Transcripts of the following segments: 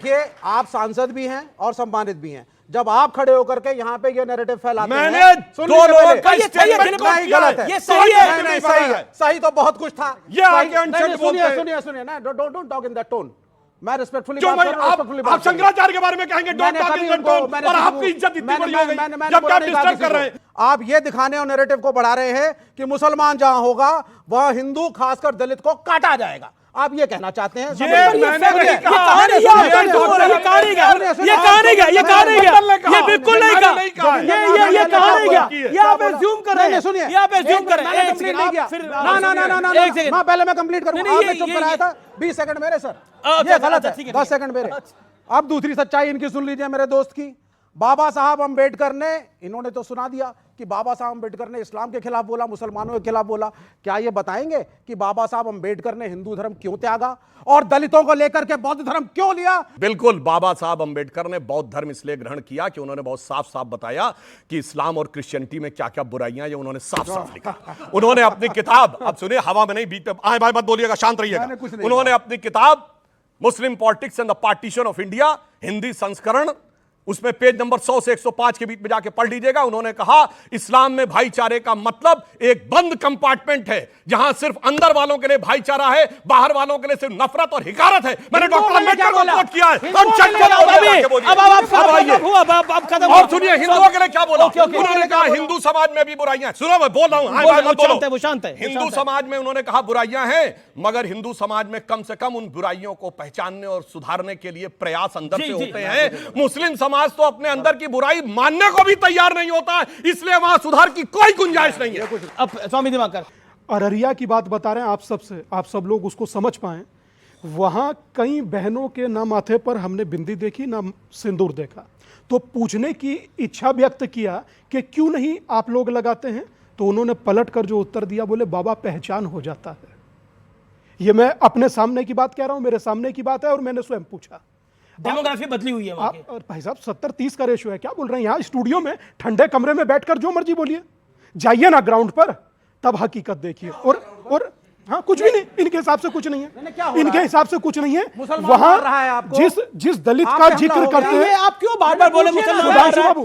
देखिए, आप सांसद भी हैं और सम्मानित भी हैं। जब आप खड़े होकर के यहाँ पे ये नैरेटिव फैलाते हैं, मैंने दो लोगों का स्टेटमेंट नहीं, गलत है। ये सही है, नहीं, सही है। सही तो बहुत कुछ था। ये आगे अनशन बोलते हैं। सुनिए ना, don't talk in that tone. मैं रिस्पेक्टफुली क्यों भाई, आप शंकराचार्य के बारे में कहेंगे don't talk in that tone, और आपकी इज्जत इतनी बड़ी हो गई जब आप डिस्टर्ब कर रहे हैं। आप ये दिखाने और नैरेटिव को बढ़ा रहे हैं कि मुसलमान जहां होगा वह हिंदू खासकर दलित को काटा जाएगा। आप ये कहना चाहते हैं? ये मैंने नहीं कहा, ये बिल्कुल नहीं कहा, ये कहा नहीं गया, ये आप एज्यूम कर रहे हैं। सुनिए, ये आप एज्यूम कर रहे हैं। ना, पहले मैं कंप्लीट करूंगा। आपने चुप कराया था 20 सेकंड मेरे सर, ये गलत है। 10 सेकंड मेरे। अब दूसरी सच्चाई इनकी सुन लीजिए मेरे दोस्त की। बाबा साहब अम्बेडकर ने, इन्होंने तो सुना दिया कि बाबा साहब अम्बेडकर ने इस्लाम के खिलाफ बोला, मुसलमानों के खिलाफ बोला। क्या ये बताएंगे कि बाबा साहब अम्बेडकर ने हिंदू धर्म क्यों त्यागा और दलितों को लेकर के बौद्ध धर्म क्यों लिया? बिल्कुल, बाबा साहब अम्बेडकर ने बौद्ध धर्म इसलिए ग्रहण किया कि उन्होंने बहुत साफ साफ बताया कि इस्लाम और क्रिश्चियनिटी में क्या क्या बुराइयां हैं, ये उन्होंने साफ साफ लिखा। उन्होंने अपनी किताब, अब सुनिए, हवा में नहीं बीच पे आए बाय मत बोलिएगा, शांत रहिएगा। उन्होंने अपनी किताब Muslim politics and the partition of India, Hindi संस्करण, उसमें पेज नंबर 100 से 105 के बीच में जाके पढ़ लीजिएगा। उन्होंने कहा इस्लाम में भाईचारे का मतलब एक बंद कंपार्टमेंट है जहां सिर्फ अंदर वालों के लिए भाईचारा है, बाहर वालों के लिए सिर्फ नफरत और हिकारत है। मैंने डॉक्टर अम्बेडकर को कोट किया है। और सुनिए, हिंदुओं के लिए क्या बोला उन्होंने? कहा हिंदू समाज में भी बुराइयां। सुनो, मैं बोल रहा हूं, हिंदू समाज में उन्होंने कहा बुराइयां हैं, मगर हिंदू समाज में कम से कम उन बुराइयों को पहचानने और सुधारने के लिए प्रयास अंदर से होते हैं। मुस्लिम समाज तो अपने अंदर की बुराई मानने को भी तैयार नहीं होता है, इसलिए वहां सुधार की कोई गुंजाइश नहीं है। अब स्वामी दिवाकर, अररिया की बात बता रहे हैं आप सबसे, आप सब लोग उसको समझ पाएं। वहां कई बहनों के ना माथे पर हमने बिंदी देखी ना सिंदूर देखा, तो पूछने की इच्छा व्यक्त किया कि क्यों नहीं आप लोग लगाते हैं, तो उन्होंने पलट कर जो उत्तर दिया, बोले बाबा पहचान हो जाता है। ये मैं अपने सामने की बात कह रहा हूं, मेरे सामने की बात है और मैंने स्वयं पूछा। डेमोग्राफी बदली हुई है वहां की। और भाई साहब 70-30 का रेशियो है, क्या बोल रहे हैं? यहाँ स्टूडियो में ठंडे कमरे में बैठकर जो मर्जी बोलिए, जाइए ना ग्राउंड पर, तब हकीकत देखिए। और हाँ, कुछ भी नहीं, इनके हिसाब से कुछ नहीं है, इनके हिसाब से कुछ नहीं है। वहां जिस दलित का जिक्र करते हैं, आप क्यों बार बार बोले मुसलमान? बाबू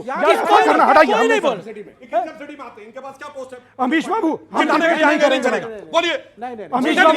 हटाइए, इनके पास क्या पोस्ट है? अमीश बाबू, हम नहीं करेंगे। बोलिए, अमीश बाबू,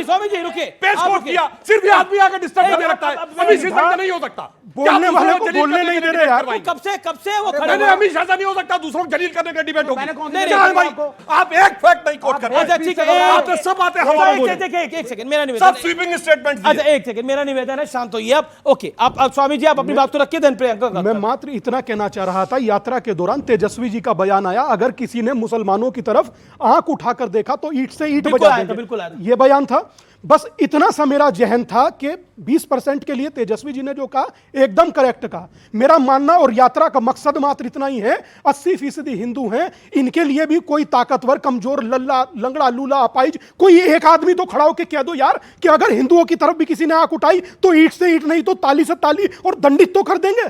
स्वामी जी रुके, पेश कोट किया, सिर्फ आदमी आकर डिस्टर्ब करने लगता है। अमीश ऐसा नहीं हो सकता, बोलने वाले को बोलने नहीं दे रहे यार। कब से वो खड़े नहीं, अमीश ऐसा नहीं हो सकता, दूसरों को जलील करने का डिबेट होगी। नहीं, भाई, आप एक फैक्ट नहीं कोट कर रहे। अच्छा ठीक है, आप तो सब बातें हवा में बोल रहे हैं। एक सेकंड, मेरा निवेदन, सब स्वीपिंग स्टेटमेंट्स। अच्छा एक सेकंड, मेरा निवेदन है, शांत होइए आप। ओके, आप स्वामी जी, आप अपनी बात तो रखिए, देन प्रियंका। मैं मात्र इतना कहना चाह रहा था, यात्रा के दौरान तेजस्वी जी का बयान आया, अगर किसी ने मुसलमानों की तरफ आंख उठाकर देखा तो ईंट से ईंट बजा देंगे, बिल्कुल ये बयान था। बस इतना सा मेरा जहन था कि 20% के लिए तेजस्वी जी ने जो कहा एकदम करेक्ट कहा। मेरा मानना और यात्रा का मकसद मात्र इतना ही है, 80% हिंदू हैं, इनके लिए भी कोई ताकतवर, कमजोर, लल्ला, लंगड़ा, लूला, अपाइज कोई एक आदमी तो खड़ा होकर कह दो यार कि अगर हिंदुओं की तरफ भी किसी ने आंख उठाई तो ईंट से ईंट नहीं तो ताली से ताली और दंडित तो कर देंगे।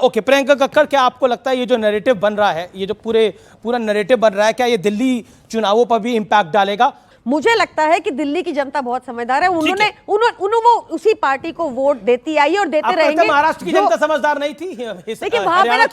ओके, प्रियंका कक्कड़, क्या आपको लगता है ये जो नैरेटिव बन रहा है, ये जो पूरा नैरेटिव बन रहा है, क्या ये दिल्ली चुनावों पर भी इंपैक्ट डालेगा? मुझे लगता है कि दिल्ली की जनता बहुत समझदार है। उन्होंने वो उसी पार्टी को वोट देती आई और देते रहेंगे। महाराष्ट्र की जनता समझदार नहीं थी, लेकिन वहां पे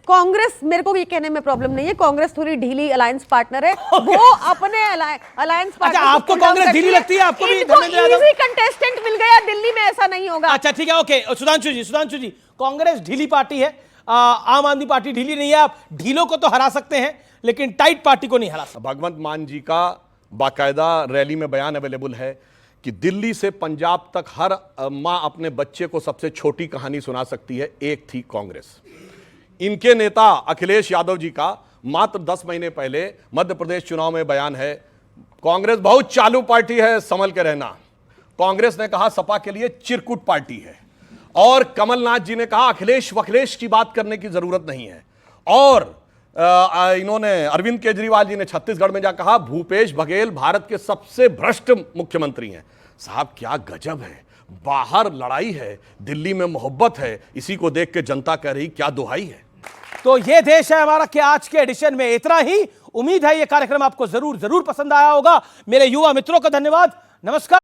कांग्रेस, मेरे को ये कहने में प्रॉब्लम नहीं है, कांग्रेस थोड़ी ढीली अलायंस पार्टनर है। वो अपने अलायंस पार्टनर, आपको कांग्रेस ढीली लगती है? आपको भी इजी कंटेस्टेंट मिल गया, दिल्ली में ऐसा नहीं होगा। अच्छा ठीक है, ओके। सुधांशु जी, कांग्रेस ढीली पार्टी है, आम आदमी पार्टी ढीली नहीं है। आप ढीलों को तो हरा सकते हैं लेकिन टाइट पार्टी को नहीं हरा सकते। भगवंत मान जी का बाकायदा रैली में बयान अवेलेबल है कि दिल्ली से पंजाब तक हर मां अपने बच्चे को सबसे छोटी कहानी सुना सकती है, एक थी कांग्रेस। इनके नेता अखिलेश यादव जी का मात्र 10 महीने पहले मध्य प्रदेश चुनाव में बयान है, कांग्रेस बहुत चालू पार्टी है, संभल के रहना। कांग्रेस ने कहा सपा के लिए चिरकुट पार्टी है, और कमलनाथ जी ने कहा अखिलेश वखिलेश की बात करने की जरूरत नहीं है। और इन्होंने, अरविंद केजरीवाल जी ने छत्तीसगढ़ में जाकर कहा भूपेश बघेल भारत के सबसे भ्रष्ट मुख्यमंत्री हैं। साहब क्या गजब है, बाहर लड़ाई है, दिल्ली में मोहब्बत है, इसी को देख के जनता कह रही क्या दुहाई है। तो ये देश है हमारा के आज के एडिशन में इतना ही। उम्मीद है ये कार्यक्रम आपको जरूर पसंद आया होगा। मेरे युवा मित्रों का धन्यवाद। नमस्कार।